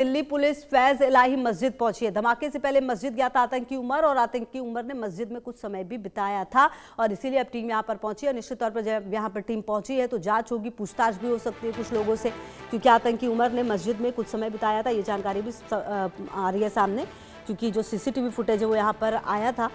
Delhi police Faiz इलाही मस्जिद पहुंची है। धमाके से पहले मस्जिद गया था आतंकी उमर, और आतंकी उमर ने मस्जिद में कुछ समय भी बिताया था, और इसीलिए अब टीम यहां पर पहुंची है। निश्चित तौर पर जब यहां पर टीम पहुंची है तो जांच होगी, पूछताछ भी हो सकती है कुछ लोगों से, क्योंकि आतंकी उमर ने मस्जिद में कुछ समय बिताया था। ये जानकारी भी आ रही है सामने, क्योंकि जो सीसीटीवी फुटेज है वो यहाँ पर आया था।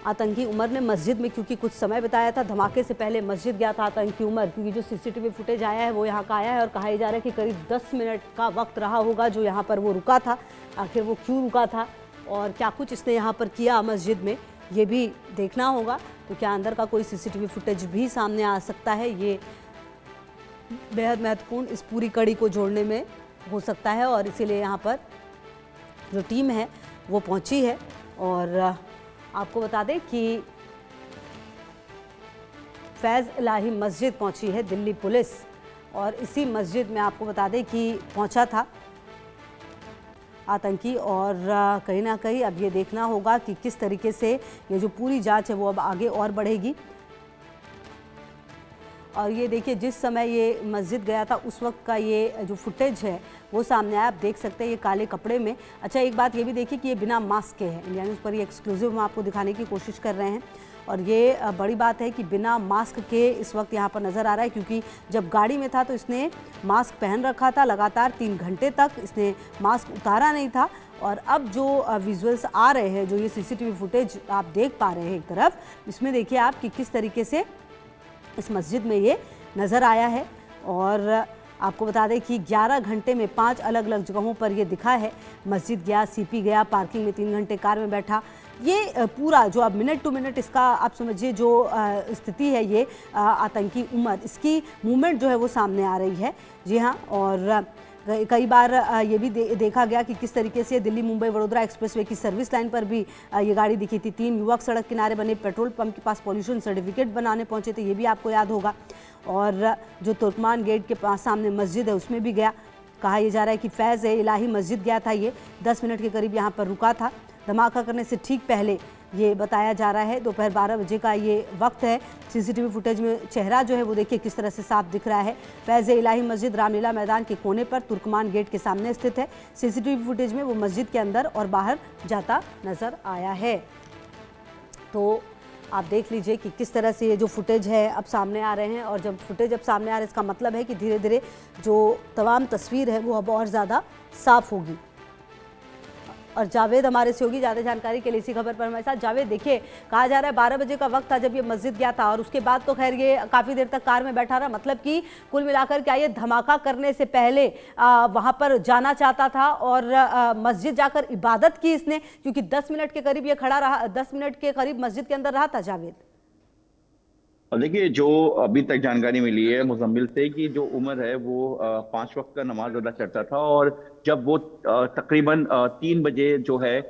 आतंकी उमर ने मस्जिद में क्योंकि कुछ समय बिताया था, धमाके से पहले मस्जिद गया था आतंकी उमर, क्योंकि जो सीसीटीवी फुटेज आया है वो यहाँ का आया है, और कहा जा रहा है कि करीब 10 मिनट का वक्त रहा होगा जो यहाँ पर वो रुका था। आखिर वो क्यों रुका था और क्या कुछ इसने यहाँ पर किया मस्जिद में, ये भी देखना होगा। तो क्या अंदर का कोई सीसीटीवी फुटेज भी सामने आ सकता है, ये बेहद महत्वपूर्ण इस पूरी कड़ी को जोड़ने में हो सकता है, और इसीलिए यहाँ पर जो टीम है वो पहुँची है। और आपको बता दें कि फैज इलाही मस्जिद पहुंची है दिल्ली पुलिस, और इसी मस्जिद में आपको बता दें कि पहुंचा था आतंकी। और कहीं ना कहीं अब ये देखना होगा कि किस तरीके से ये जो पूरी जांच है वो अब आगे और बढ़ेगी। और ये देखिए, जिस समय ये मस्जिद गया था उस वक्त का ये जो फुटेज है वो सामने आया। आप देख सकते हैं ये काले कपड़े में। अच्छा, एक बात ये भी देखिए कि ये बिना मास्क के है। इंडिया न्यूज़ पर ये एक्सक्लूसिव हम आपको दिखाने की कोशिश कर रहे हैं, और ये बड़ी बात है कि बिना मास्क के इस वक्त यहाँ पर नज़र आ रहा है, क्योंकि जब गाड़ी में था तो इसने मास्क पहन रखा था। लगातार 3 घंटे तक इसने मास्क उतारा नहीं था। और अब जो विजुअल्स आ रहे हैं, जो ये सीसीटीवी फुटेज आप देख पा रहे हैं एक तरफ, इसमें देखिए आप कि किस तरीके से इस मस्जिद में ये नज़र आया है। और आपको बता दें कि 11 घंटे में 5 अलग अलग जगहों पर ये दिखा है। मस्जिद गया, सीपी गया, पार्किंग में 3 घंटे कार में बैठा। ये पूरा जो अब मिनट टू मिनट इसका आप समझिए जो स्थिति है, ये आतंकी उमर, इसकी मूवमेंट जो है वो सामने आ रही है। जी हाँ, और कई बार ये भी देखा गया कि किस तरीके से दिल्ली मुंबई वडोदरा एक्सप्रेसवे की सर्विस लाइन पर भी ये गाड़ी दिखी थी। 3 युवक सड़क किनारे बने पेट्रोल पंप के पास पॉल्यूशन सर्टिफिकेट बनाने पहुंचे थे, ये भी आपको याद होगा। और जो तुर्कमान गेट के पास सामने मस्जिद है उसमें भी गया। कहा यह जा रहा है कि फैज़ इलाही मस्जिद गया था, ये 10 मिनट के करीब यहाँ पर रुका था। धमाका करने से ठीक पहले ये बताया जा रहा है, दोपहर 12 बजे का ये वक्त है। सीसीटीवी फुटेज में चेहरा जो है वो देखिए किस तरह से साफ दिख रहा है। फैज़ इलाही मस्जिद रामलीला मैदान के कोने पर तुर्कमान गेट के सामने स्थित है। सीसीटीवी फुटेज में वो मस्जिद के अंदर और बाहर जाता नजर आया है। तो आप देख लीजिए कि किस तरह से ये जो फुटेज है अब सामने आ रहे हैं, और जब फुटेज अब सामने आ रहे हैं इसका मतलब है कि धीरे धीरे जो तमाम तस्वीर है वो अब और ज़्यादा साफ होगी। और जावेद हमारे से होगी ज़्यादा जानकारी के लिए इसी खबर पर हमारे साथ। जावेद, देखिए कहा जा रहा है 12 बजे का वक्त था जब ये मस्जिद गया था, और उसके बाद तो खैर ये काफ़ी देर तक कार में बैठा रहा। मतलब कि कुल मिलाकर क्या ये धमाका करने से पहले वहाँ पर जाना चाहता था और मस्जिद जाकर इबादत की इसने, क्योंकि 10 मिनट के करीब ये खड़ा रहा, 10 मिनट के करीब मस्जिद के अंदर रहा था जावेद। और देखिए, जो अभी तक जानकारी मिली है मुजम्मिल से कि जो उमर है वो 5 वक्त का नमाज अदा करता था, और जब वो तकरीबन 3 बजे जो है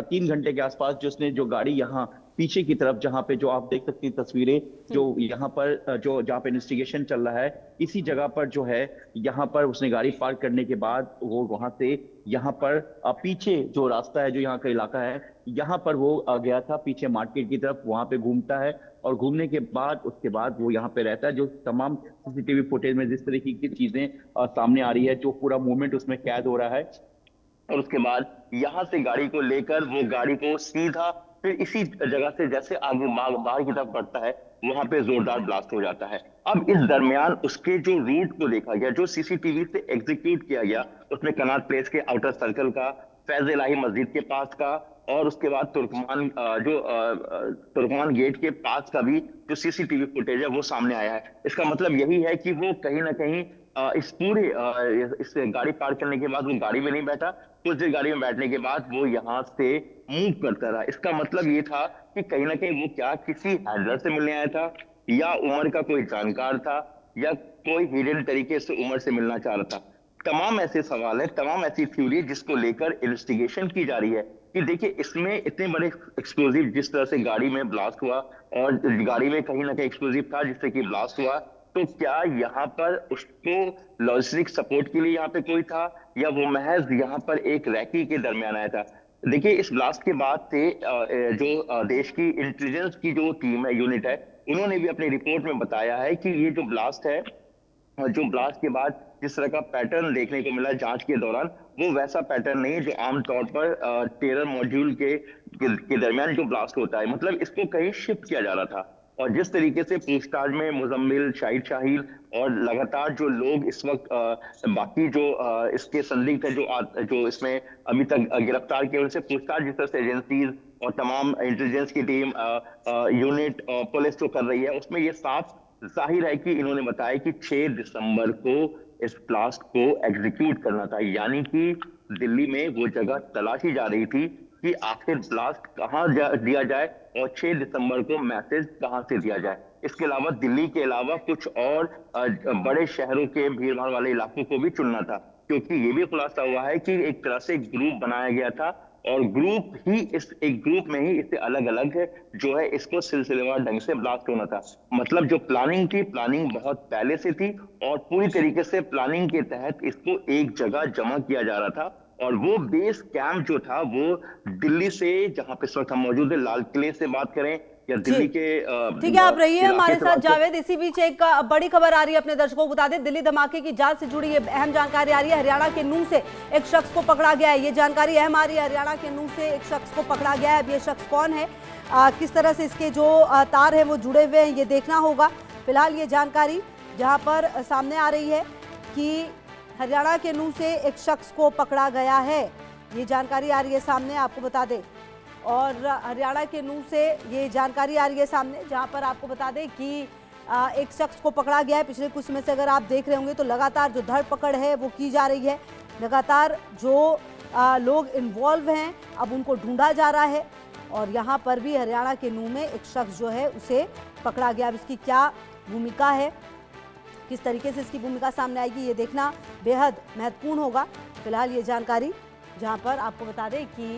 3 घंटे के आसपास जिसने जो गाड़ी यहाँ पीछे की तरफ, जहाँ पे जो आप देख सकती हैं तस्वीरें, जो यहाँ पर जो जहाँ पे इन्वेस्टिगेशन चल रहा है, इसी जगह पर जो है यहाँ पर उसने गाड़ी पार्क करने के बाद वो वहां से यहाँ पर पीछे जो रास्ता है, जो यहाँ का इलाका है, यहाँ पर वो गया था पीछे मार्केट की तरफ, वहां पे घूमता है, और घूमने के बाद उसके बाद वो यहाँ पे रहता है। जो तमाम सीसीटीवी फुटेज में जिस तरीके की चीजें सामने आ रही है, जो पूरा मूवमेंट उसमें कैद हो रहा है, और उसके बाद यहाँ से गाड़ी को लेकर वो गाड़ी को सीधा फिर इसी जगह से जैसे आगे बाहर की तरफ बढ़ता है, वहां पे जोरदार ब्लास्ट हो जाता है। अब इस दरमियान उसके जो रूट को देखा गया, जो सीसीटीवी से एग्जीक्यूट किया गया, उसमें कनाट प्लेस के आउटर सर्कल का, फैज इलाही मस्जिद के पास का, और उसके बाद तुर्कमान गेट के पास का भी जो सीसीटीवी फुटेज है वो सामने आया है। इसका मतलब यही है कि वो कहीं ना कहीं इस पूरे इस गाड़ी पार्क करने के बाद वो गाड़ी में नहीं बैठा, कुछ देर गाड़ी में बैठने के बाद वो यहाँ से मूव करता रहा। इसका मतलब ये था कि कहीं ना कहीं वो क्या किसी हैंडलर से मिलने आया था, या उमर का कोई जानकार था, या कोई हिडन तरीके से उमर से मिलना चाह रहा था। तमाम ऐसे सवाल है, तमाम ऐसी थ्योरी जिसको लेकर इन्वेस्टिगेशन की जा रही है कि देखिए इसमें इतने बड़े एक्सप्लोजिव जिस तरह से गाड़ी में ब्लास्ट हुआ, और गाड़ी में कहीं ना कहीं एक्सप्लोजिव था जिससे कि ब्लास्ट हुआ, तो क्या यहाँ पर उसको लॉजिस्टिक सपोर्ट के लिए यहाँ पे कोई था, या वो महज यहाँ पर एक रैकी के दरमियान आया था। देखिए, इस ब्लास्ट के बाद से जो देश की इंटेलिजेंस की जो टीम है, यूनिट है, उन्होंने भी अपनी रिपोर्ट में बताया है कि ये जो ब्लास्ट है जो ब्लास्ट के बाद जिस तरह का पैटर्न देखने को मिला जांच के दौरान, वो वैसा पैटर्न नहीं है जो आमतौर पर टेरर मॉड्यूल के दरमियान जो ब्लास्ट होता है। मतलब इसको कहीं शिफ्ट किया जा रहा था। और जिस तरीके से पूछताछ में मुजम्मिल, शाहिद शाहील और लगातार जो लोग इस वक्त बाकी जो इसके संदिग्ध है, जो इसमें अभी तक गिरफ्तार किए, उनसे पूछताछ जिस तरह से एजेंसीज और तमाम इंटेलिजेंस की टीम, यूनिट, पुलिस जो कर रही है, उसमें ये साफ जाहिर है कि इन्होंने बताया कि 6 दिसंबर को इस ब्लास्ट को एग्जीक्यूट करना था। यानी कि दिल्ली में वो जगह तलाशी जा रही थी कि आखिर ब्लास्ट कहाँ दिया जाए और 6 दिसंबर को मैसेज कहाँ से दिया जाए। इसके अलावा दिल्ली के अलावा कुछ और बड़े शहरों के भीड़ भाड़ वाले इलाकों को भी चुनना था, क्योंकि ये भी खुलासा हुआ है कि एक तरह से ग्रुप बनाया गया था और एक ग्रुप में ही इससे अलग अलग जो है इसको सिलसिलेवार ढंग से ब्लास्ट होना था। मतलब जो प्लानिंग थी, प्लानिंग बहुत पहले से थी और पूरी तरीके से प्लानिंग के तहत इसको एक जगह जमा किया जा रहा था। और वो बेस कैंप जो था वो दिल्ली से, जहां पे इस वक्त हम मौजूद है, लाल किले से बात करें या दिल्ली के ठीक है, आप रहिए हमारे साथ जावेद। इसी बीच एक बड़ी खबर आ रही है, अपने दर्शकों को बता दें। दिल्ली धमाके की जांच से जुड़ी ये अहम जानकारी आ रही है। हरियाणा के नूंह से एक शख्स को पकड़ा गया है। ये जानकारी अहम आ रही है, हरियाणा के नूंह से एक शख्स को पकड़ा गया है। अब ये शख्स कौन है, किस तरह से इसके जो तार है वो जुड़े हुए हैं, ये देखना होगा। फिलहाल ये जानकारी जहाँ पर सामने आ रही है कि हरियाणा के नूंह से एक शख्स को पकड़ा गया है, ये जानकारी आ रही है सामने, आपको बता दें। और हरियाणा के नूंह से ये जानकारी आ रही है सामने, जहां पर आपको बता दें कि एक शख्स को पकड़ा गया है। पिछले कुछ समय से अगर आप देख रहे होंगे तो लगातार जो धरपकड़ है वो की जा रही है। लगातार जो लोग इन्वॉल्व हैं अब उनको ढूंढा जा रहा है। और यहाँ पर भी हरियाणा के नूंह में एक शख्स जो है उसे पकड़ा गया। अब इसकी क्या भूमिका है, किस तरीके से इसकी भूमिका सामने आएगी, ये देखना बेहद महत्वपूर्ण होगा। फिलहाल ये जानकारी जहाँ पर आपको बता दें कि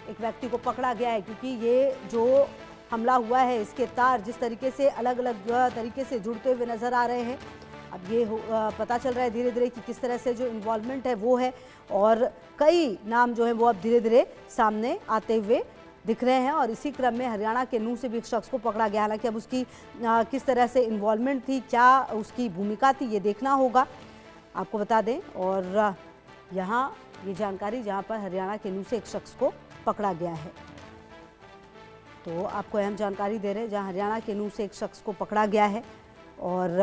एक व्यक्ति को पकड़ा गया है, क्योंकि ये जो हमला हुआ है इसके तार जिस तरीके से अलग अलग तरीके से जुड़ते हुए नजर आ रहे हैं। अब ये पता चल रहा है धीरे धीरे कि किस तरह से जो इन्वॉल्वमेंट है वो है, और कई नाम जो है वो अब धीरे धीरे सामने आते हुए दिख रहे हैं। और इसी क्रम में हरियाणा के नूंह से भी एक शख्स को पकड़ा गया। हालांकि अब उसकी किस तरह से इन्वॉल्वमेंट थी, क्या उसकी भूमिका थी, ये देखना होगा, आपको बता दें। और यहाँ ये जानकारी जहाँ पर हरियाणा के नूंह से एक शख्स को पकड़ा गया है, तो आपको अहम जानकारी दे रहे हैं जहाँ हरियाणा के नूंह से एक शख्स को पकड़ा गया है। और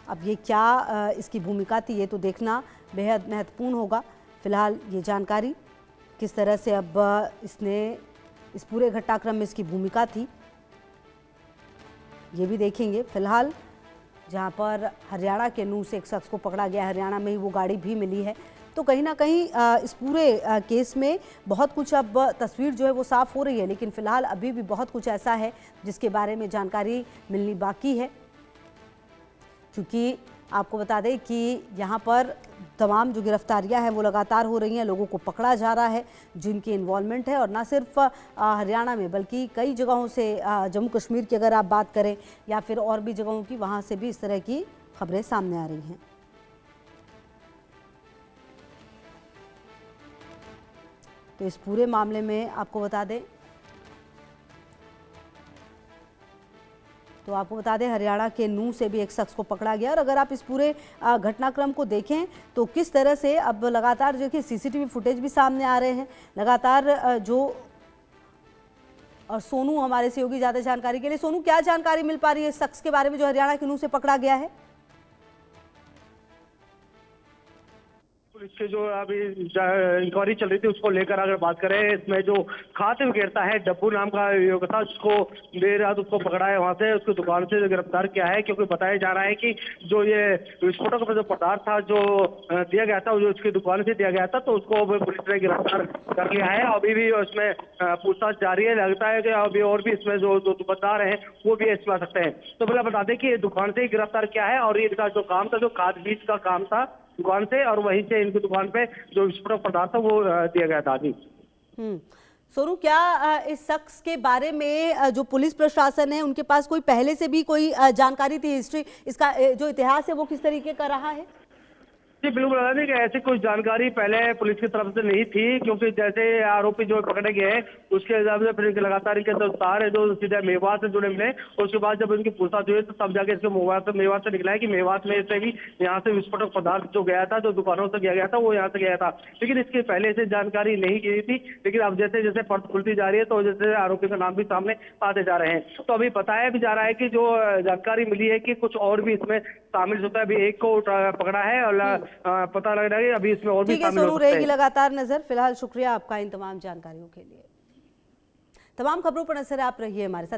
अब ये क्या इसकी भूमिका थी, ये तो देखना बेहद महत्वपूर्ण होगा। फिलहाल ये जानकारी किस तरह से अब इसने इस पूरे घटनाक्रम में इसकी भूमिका थी ये भी देखेंगे। फिलहाल जहाँ पर हरियाणा के नूंह से एक शख्स को पकड़ा गया, हरियाणा में ही वो गाड़ी भी मिली है, तो कहीं ना कहीं इस पूरे केस में बहुत कुछ अब तस्वीर जो है वो साफ हो रही है। लेकिन फिलहाल अभी भी बहुत कुछ ऐसा है जिसके बारे में जानकारी मिलनी बाकी है, क्योंकि आपको बता दें कि यहाँ पर तमाम जो गिरफ्तारियां हैं वो लगातार हो रही हैं, लोगों को पकड़ा जा रहा है जिनकी इन्वॉल्वमेंट है। और ना सिर्फ हरियाणा में बल्कि कई जगहों से, जम्मू कश्मीर की अगर आप बात करें या फिर और भी जगहों की, वहाँ से भी इस तरह की खबरें सामने आ रही हैं। तो इस पूरे मामले में आपको बता दें हरियाणा के नूंह से भी एक शख्स को पकड़ा गया। और अगर आप इस पूरे घटनाक्रम को देखें तो किस तरह से अब लगातार जो कि सीसीटीवी फुटेज भी सामने आ रहे हैं लगातार जो। और सोनू हमारे सहयोगी ज़्यादा जानकारी के लिए। सोनू, क्या जानकारी मिल पा रही है इस शख्स के बारे में जो हरियाणा के नूंह से पकड़ा गया है? इसके जो अभी इंक्वायरी चल रही थी उसको लेकर अगर बात करें, इसमें जो खाते विक्रेता है डब्बू नाम का युवक था, उसको देर रात उसको पकड़ा है, वहां से उसकी दुकान से जो गिरफ्तार किया है। क्योंकि बताया जा रहा है कि जो ये विस्फोटक जो पदार्थ था जो दिया गया था, जो उसकी दुकान से दिया गया था, तो उसको पुलिस ने गिरफ्तार कर लिया है। अभी भी उसमें पूछताछ जारी है। लगता है कि अभी और भी इसमें जो दुकानदार हैं वो भी इसमें आ सकते हैं। तो पहले बता दें कि दुकान से ही गिरफ्तार किया है और ये जो काम था, जो खाद बीज का काम था दुकान से, और वहीं से इनकी दुकान पे जो विस्फोटक पदार्थ था वो दिया गया था। जी सोनू, क्या इस शख्स के बारे में जो पुलिस प्रशासन है उनके पास कोई पहले से भी कोई जानकारी थी, हिस्ट्री, इसका जो इतिहास है वो किस तरीके का रहा है? जी बिल्कुल नहीं कि ऐसी कोई जानकारी पहले पुलिस की तरफ से नहीं थी, क्योंकि जैसे आरोपी जो पकड़े गए हैं उसके हिसाब से फिर लगातार इनके जो तार है जो सीधे मेवात से जुड़े मिले। उसके बाद जब इनकी पूछताछ हुई तो तब जाके इसके मेवात से निकला है कि मेवात में से भी यहाँ से विस्फोटक पदार्थ जो गया था, जो दुकानों से गया था वो यहाँ से गया था, लेकिन इसकी पहले से जानकारी नहीं की थी। लेकिन अब जैसे जैसे परत खुलती जा रही है तो जैसे आरोपी का नाम भी सामने आते जा रहे हैं। तो अभी बताया भी जा रहा है कि जो जानकारी मिली है कि कुछ और भी इसमें शामिल होता है। अभी एक को पकड़ा है और पता लग रहा है कि अभी इसमें और भी ठीक है शामिल हो सोनू, सकते रहेगी हैं। लगातार नजर। फिलहाल शुक्रिया आपका इन तमाम जानकारियों के लिए। तमाम खबरों पर नजर आप रहिए हमारे साथ।